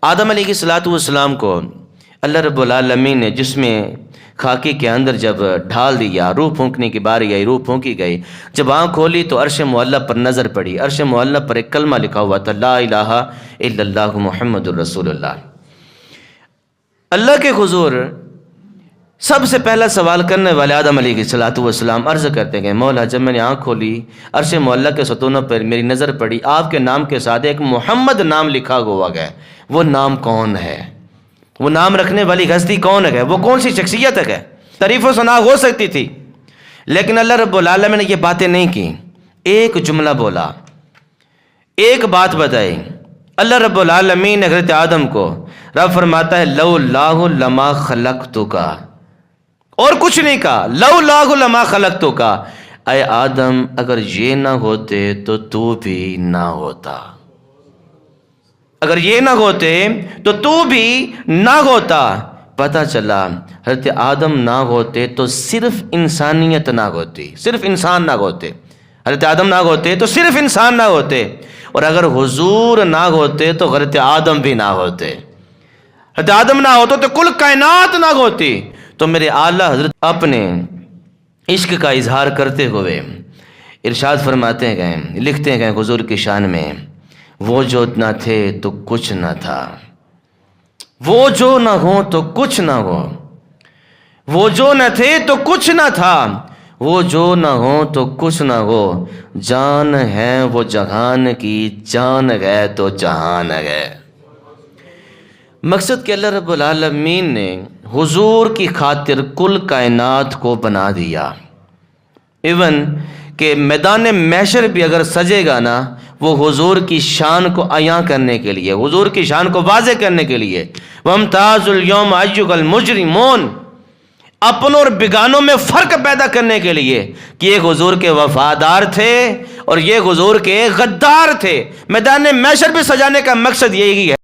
آدم علیہ السلام کو اللہ رب العالمین نے جسم خاکی کے اندر جب ڈھال دیا، روح پھونکنے کی باری آئی، روح پھونکی گئی، جب آنکھ کھولی تو عرش معلی پر نظر پڑی، عرش معلی پر ایک کلمہ لکھا ہوا تھا، لا الہ الا اللہ محمد الرسول اللہ۔ اللہ کے حضور سب سے پہلا سوال کرنے والے آدم علیہ السلام عرض کرتے گئے، مولا جب میں نے آنکھ کھولی، عرش معلی کے ستونوں پر میری نظر پڑی، آپ کے نام کے ساتھ ایک محمد نام لکھا ہوا گیا، وہ نام کون ہے؟ وہ نام رکھنے والی ہستی کون ہے؟ وہ کون سی شخصیت ہے؟ تعریف و ثنا ہو سکتی تھی، لیکن اللہ رب العالمین نے یہ باتیں نہیں کی، ایک جملہ بولا، ایک بات بتائی۔ اللہ رب العالمین نے حضرت آدم کو، رب فرماتا ہے لولا لما خلقتک، اور کچھ نہیں کہا، لولا لما خلقتک، اے آدم اگر یہ نہ ہوتے تو تو بھی نہ ہوتا، اگر یہ نہ ہوتے تو تو بھی نہ ہوتا۔ پتہ چلا حضرت آدم نہ ہوتے تو صرف انسانیت نہ ہوتی، صرف انسان نہ ہوتے، حضرت آدم نہ ہوتے تو صرف انسان نہ ہوتے، اور اگر حضور نہ ہوتے تو حضرت آدم بھی نہ ہوتے، حضرت آدم نہ ہوتے تو کل کائنات نہ ہوتی۔ تو میرے اعلیٰ حضرت اپنے عشق کا اظہار کرتے ہوئے ارشاد فرماتے گئے، لکھتے گئے حضور کی شان میں، وہ جو نہ تھے تو کچھ نہ تھا، وہ جو نہ ہو تو کچھ نہ ہو، وہ جو نہ تھے تو کچھ نہ تھا، وہ جو نہ ہو تو کچھ نہ ہو، جان ہے وہ جہان کی، جان ہے تو جہان ہے۔ مقصد کہ اللہ رب العالمین نے حضور کی خاطر کل کائنات کو بنا دیا، ایون کہ میدان محشر بھی اگر سجے گا نا، وہ حضور کی شان کو عیاں کرنے کے لیے، حضور کی شان کو واضح کرنے کے لیے، وَامْتَازُوا الْيَوْمَ أَيُّهَا الْمُجْرِمُونَ، اپنوں اور بیگانوں میں فرق پیدا کرنے کے لیے کہ یہ حضور کے وفادار تھے اور یہ حضور کے غدار تھے۔ میدان محشر بھی سجانے کا مقصد یہی ہے۔